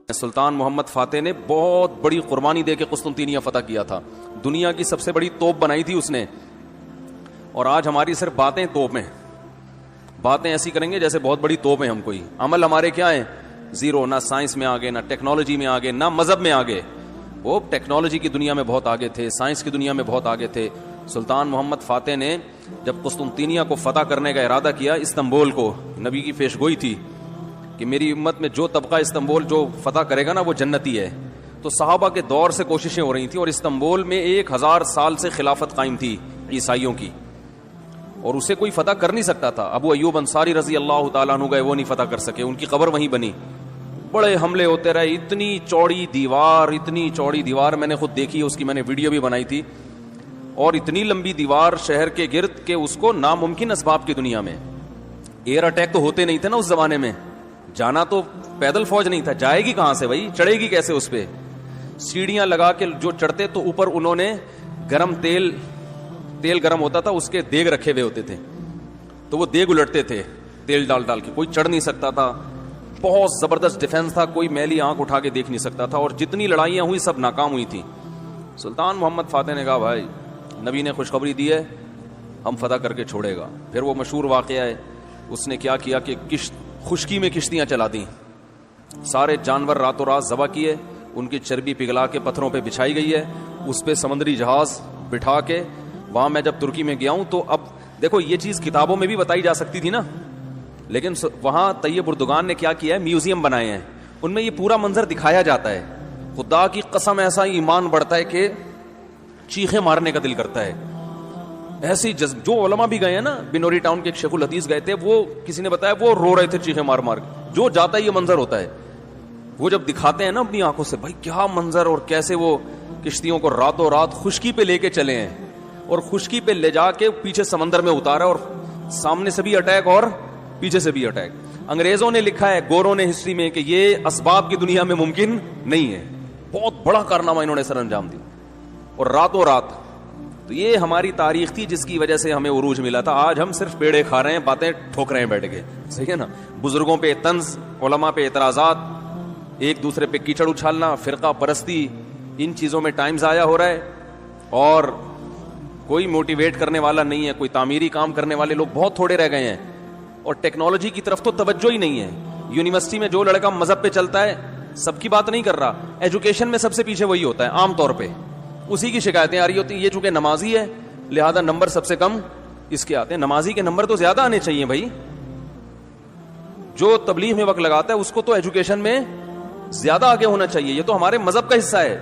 سلطان محمد فاتح نے بہت بڑی قربانی دے کے قسطنطینیہ فتح کیا تھا. دنیا کی سب سے بڑی توپ بنائی تھی اس نے. اور آج ہماری صرف باتیں توپ ہیں, باتیں ایسی کریں گے جیسے بہت بڑی توپ ہیں ہم کوئی. عمل ہمارے کیا ہیں؟ زیرو. نہ سائنس میں آگے, نہ ٹیکنالوجی میں آگے, نہ مذہب میں آگے. وہ ٹیکنالوجی کی دنیا میں بہت آگے تھے, سائنس کی دنیا میں بہت آگے تھے. سلطان محمد فاتح نے جب قسطنطینیہ کو فتح کرنے کا ارادہ کیا, استنبول کو, نبی کی پیشگوئی تھی کہ میری امت میں جو طبقہ استنبول جو فتح کرے گا نا وہ جنتی ہے. تو صحابہ کے دور سے کوششیں ہو رہی تھیں, اور استنبول میں 1000 سال سے خلافت قائم تھی عیسائیوں کی, اور اسے کوئی فتح کر نہیں سکتا تھا. ابو ایوب انصاری رضی اللہ تعالیٰ عنہ گئے, وہ نہیں فتح کر سکے, ان کی قبر وہیں بنی. بڑے حملے ہوتے رہے, اتنی چوڑی دیوار میں نے خود دیکھی ہے, اس کی میں نے ویڈیو بھی بنائی تھی. اور اتنی لمبی دیوار شہر کے گرد کہ اس کو ناممکن اسباب کی دنیا میں, ایئر اٹیک تو ہوتے نہیں تھے نا اس زمانے میں, جانا تو پیدل فوج نہیں تھا, جائے گی کہاں سے بھائی, چڑھے گی کیسے اس پہ. سیڑھیاں لگا کے جو چڑھتے تو اوپر انہوں نے گرم تیل گرم ہوتا تھا, اس کے دیگ رکھے ہوئے ہوتے تھے, تو وہ دیگ الٹتے تھے تیل ڈال کے. کوئی چڑھ نہیں سکتا تھا, بہت زبردست ڈیفنس تھا, کوئی میلی آنکھ اٹھا کے دیکھ نہیں سکتا تھا. اور جتنی لڑائیاں ہوئی سب ناکام ہوئی تھیں. سلطان محمد فاتح نے کہا بھائی نبی نے خوشخبری دی ہے, ہم فتح کر کے چھوڑے گا. پھر وہ مشہور واقعہ ہے, اس نے کیا کیا کہ خشکی میں کشتیاں چلا دیں, سارے جانور راتوں رات ذبح کیے, ان کی چربی پگھلا کے پتھروں پہ بچھائی گئی ہے, اس پہ سمندری جہاز بٹھا کے. وہاں میں جب ترکی میں گیا ہوں تو اب دیکھو یہ چیز کتابوں میں بھی بتائی جا سکتی تھی نا, لیکن وہاں طیب اردگان نے کیا کیا ہے, میوزیم بنائے ہیں, ان میں یہ پورا منظر دکھایا جاتا ہے. خدا کی قسم ایسا ایمان بڑھتا ہے کہ چیخیں مارنے کا دل کرتا ہے. ایسی جو علماء بھی گئے ہیں نا, بنوری ٹاؤن کے ایک شیخ الحدیث گئے تھے, وہ کسی نے بتایا وہ رو رہے تھے چیخیں مار مار کے. جو جاتا ہے یہ منظر ہوتا ہے, وہ جب دکھاتے ہیں نا اپنی آنکھوں سے, بھائی کیا منظر, اور کیسے وہ کشتیوں کو راتوں رات خشکی پہ لے کے چلے ہیں, اور خشکی پہ لے جا کے پیچھے سمندر میں اتارا, اور سامنے سے بھی اٹیک اور پیچھے سے بھی اٹیک. انگریزوں نے لکھا ہے, گوروں نے ہسٹری میں, کہ یہ اسباب کی دنیا میں ممکن نہیں ہے. بہت بڑا کارنامہ انہوں نے سر انجام دی, اور راتوں رات. تو یہ ہماری تاریخ تھی جس کی وجہ سے ہمیں عروج ملا تھا. آج ہم صرف پیڑے کھا رہے ہیں, باتیں ٹھوک رہے ہیں بیٹھ کے, صحیح ہے نا. بزرگوں پہ طنز, علماء پہ اعتراضات, ایک دوسرے پہ کیچڑ اچھالنا, فرقہ پرستی, ان چیزوں میں ٹائم ضائع ہو رہا ہے. اور کوئی موٹیویٹ کرنے والا نہیں ہے, کوئی تعمیری کام کرنے والے لوگ بہت تھوڑے رہ گئے ہیں. اور ٹیکنالوجی کی طرف تو توجہ ہی نہیں ہے. یونیورسٹی میں جو لڑکا مذہب پہ چلتا ہے, سب کی بات نہیں کر رہا, ایجوکیشن میں سب سے پیچھے وہی ہوتا ہے عام طور پہ. اسی کی شکایتیں آ رہی ہوتی ہیں, یہ چونکہ نمازی ہے لہذا نمبر سب سے کم اس کے آتے ہیں. نمازی کے نمبر تو زیادہ آنے چاہیے بھائی. جو تبلیغ میں وقت لگاتا ہے اس کو تو ایجوکیشن میں زیادہ آگے ہونا چاہیے. یہ تو ہمارے مذہب کا حصہ ہے.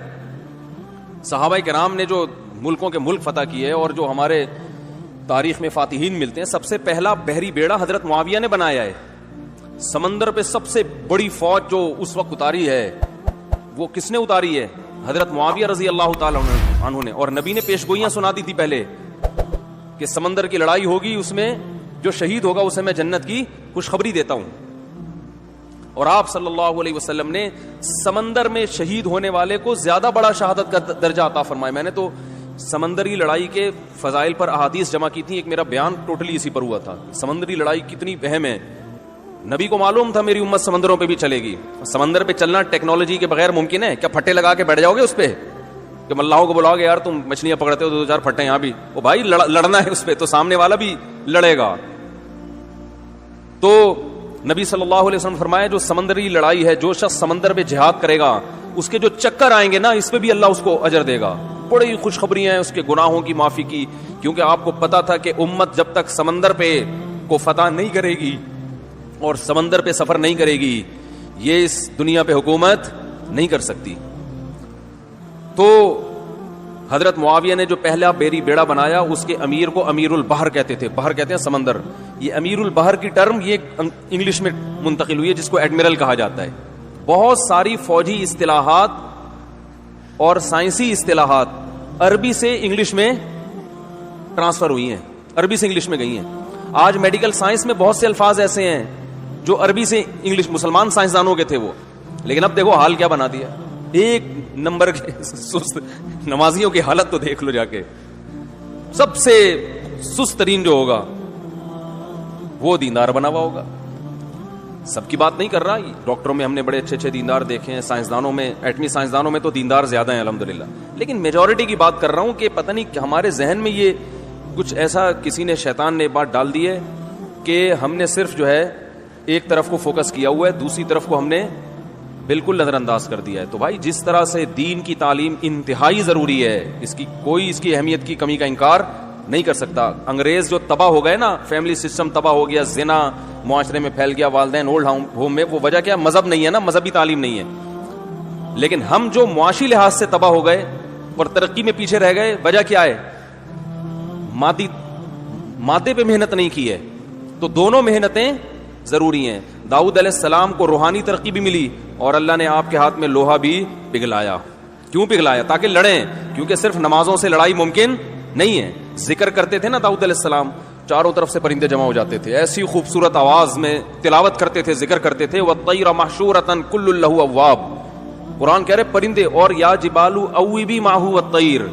صحابہ کرام نے جو ملکوں کے ملک فتح کیے, اور جو ہمارے تاریخ میں فاتحین ملتے ہیں, سب سے پہلا بحری بیڑا حضرت معاویہ نے بنایا ہے. سمندر پہ سب سے بڑی فوج جو اس وقت اتاری ہے, وہ کس نے اتاری ہے؟ حضرت معاویہ رضی اللہ تعالیٰ عنہ نے. اور نبی نے پیشگوئیاں سنا دی تھی پہلے کہ سمندر کی لڑائی ہوگی, اس میں جو شہید ہوگا اسے میں جنت کی خوشخبری دیتا ہوں. اور آپ صلی اللہ علیہ وسلم نے سمندر میں شہید ہونے والے کو زیادہ بڑا شہادت کا درجہ عطا فرمایا. میں نے تو سمندری لڑائی کے فضائل پر احادیث جمع کی تھی, ایک میرا بیان ٹوٹلی اسی پر ہوا تھا. سمندری لڑائی کتنی اہم ہے. نبی کو معلوم تھا میری امت سمندروں پہ بھی چلے گی. سمندر پہ چلنا ٹیکنالوجی کے بغیر ممکن ہے کیا؟ پھٹے لگا کے بیٹھ جاؤ گے اس پہ کہ ملاحوں کو بلاؤ گے, یار تم مچھلیاں پکڑتے ہو, 2-4 پھٹے یہاں بھی, وہ بھائی لڑنا ہے اس پہ, تو سامنے والا بھی لڑے گا. تو نبی صلی اللہ علیہ وسلم فرمایا جو سمندری لڑائی ہے, جو شخص سمندر پہ جہاد کرے گا, اس کے جو چکر آئیں گے نا, اس پہ بھی اللہ اس کو اجر دے گا. بڑی خوشخبریاں ہیں اس کے گناہوں کی معافی کی, کیونکہ آپ کو پتا تھا کہ امت جب تک سمندر پہ کو فتح نہیں کرے گی اور سمندر پہ سفر نہیں کرے گی, یہ اس دنیا پہ حکومت نہیں کر سکتی. تو حضرت معاویہ نے جو پہلا بحری بیڑا بنایا, اس کے امیر کو امیر البحر کہتے تھے. بحر کہتے ہیں سمندر. یہ امیر البحر کی ٹرم یہ انگلش میں منتقل ہوئی ہے, جس کو ایڈمرل کہا جاتا ہے. بہت ساری فوجی اصطلاحات اور سائنسی اصطلاحات عربی سے انگلش میں ٹرانسفر ہوئی ہیں, عربی سے انگلش میں گئی ہیں. آج میڈیکل سائنس میں بہت سے الفاظ ایسے ہیں جو عربی سے انگلش, مسلمان سائنسدانوں کے تھے وہ, لیکن اب دیکھو حال کیا بنا دیا. ایک نمبر کے سست نمازیوں کی حالت تو دیکھ لو جا کے. سب سے سست ترین جو ہوگا وہ دیندار بنا ہوا ہوگا. سب کی بات نہیں کر رہا, ڈاکٹروں میں ہم نے بڑے اچھے اچھے دیندار دیکھے ہیں, سائنسدانوں میں, ایٹمی سائنسدانوں میں تو دیندار زیادہ ہیں الحمدللہ, لیکن میجورٹی کی بات کر رہا ہوں کہ پتہ نہیں ہمارے ذہن میں یہ کچھ ایسا کسی نے, شیطان نے بات ڈال دی ہے کہ ہم نے صرف جو ہے ایک طرف کو فوکس کیا ہوا ہے, دوسری طرف کو ہم نے بالکل نظر انداز کر دیا ہے. تو بھائی جس طرح سے دین کی تعلیم انتہائی ضروری ہے, اس کی کوئی اس کی اہمیت کی کمی کا انکار نہیں کر سکتا. انگریز جو تباہ ہو گئے نا, فیملی سسٹم تباہ ہو گیا, زنا معاشرے میں پھیل گیا, والدین اولڈ ہوم میں, وہ وجہ کیا, مذہب نہیں ہے نا, مذہبی تعلیم نہیں ہے. لیکن ہم جو معاشی لحاظ سے تباہ ہو گئے اور ترقی میں پیچھے رہ گئے, وجہ کیا ہے, مادے پہ محنت نہیں کی ہے. تو دونوں محنتیں ضروری ہیں. داؤد علیہ السلام کو روحانی ترقی بھی ملی اور اللہ نے آپ کے ہاتھ میں لوہا بھی پگھلایا. کیوں پگھلایا؟ تاکہ لڑیں, کیونکہ صرف نمازوں سے لڑائی ممکن نہیں ہے. ذکر کرتے تھے نا داؤد علیہ السلام, چاروں طرف سے پرندے جمع ہو جاتے تھے, ایسی خوبصورت آواز میں تلاوت کرتے تھے, ذکر کرتے تھے. وَالطَّيْرَ مَحْشُورَةً كُلٌّ لَهُ أَوَّابٌ, قرآن کہہ رہے پرندے, اور یا جبال اوبی ماہو والطیر,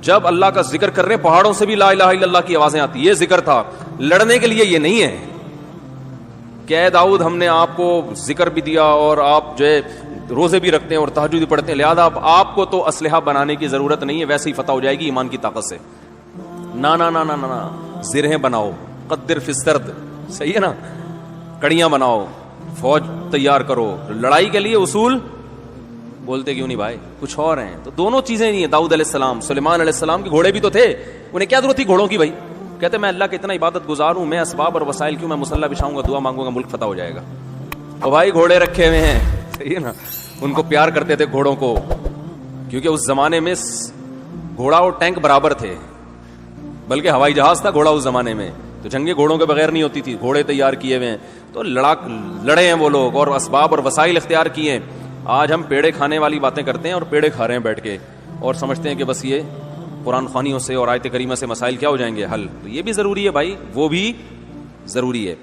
جب اللہ کا ذکر کر رہے پہاڑوں سے بھی لا الہ الا اللہ کی آوازیں آتی. یہ ذکر تھا, لڑنے کے لیے یہ نہیں ہے کہ اے داؤد ہم نے آپ کو ذکر بھی دیا اور آپ جو ہے روزے بھی رکھتے ہیں اور تہجد بھی پڑھتے ہیں, لہذا آپ کو تو اسلحہ بنانے کی ضرورت نہیں ہے, ویسے ہی فتح ہو جائے گی ایمان کی طاقت سے. نا نا نا نا نا, زرہیں بناؤ, قدر فی السرد, صحیح ہے نا, کڑیاں بناؤ, فوج تیار کرو, لڑائی کے لیے اصول بولتے کیوں نہیں بھائی, کچھ اور ہیں. تو دونوں چیزیں نہیں ہیں. داؤد علیہ السلام, سلیمان علیہ السلام کے گھوڑے بھی تو تھے, انہیں کیا ضرورت تھی گھوڑوں کی بھائی؟ کہتے میں اللہ کا اتنا عبادت گزار ہوں, میں اسباب اور وسائل کیوں, میں مسلح بچھاؤں گا, دعا مانگوں گا, ملک فتح ہو جائے گا. تو بھائی گھوڑے رکھے ہوئے ہیں, صحیح ہے نا, ان کو پیار کرتے تھے گھوڑوں کو, کیونکہ اس زمانے میں گھوڑا اور ٹینک برابر تھے, بلکہ ہوائی جہاز تھا گھوڑا اس زمانے میں, تو جنگیں گھوڑوں کے بغیر نہیں ہوتی تھی, گھوڑے تیار کیے ہوئے ہیں. تو لڑے ہیں وہ لوگ اور اسباب اور وسائل اختیار کیے ہیں. آج ہم پیڑے کھانے والی باتیں کرتے ہیں اور پیڑے کھا رہے ہیں بیٹھ کے, اور سمجھتے ہیں کہ بس یہ قرآن خوانیوں سے اور آیت کریمہ سے مسائل کیا ہو جائیں گے حل. تو یہ بھی ضروری ہے بھائی, وہ بھی ضروری ہے.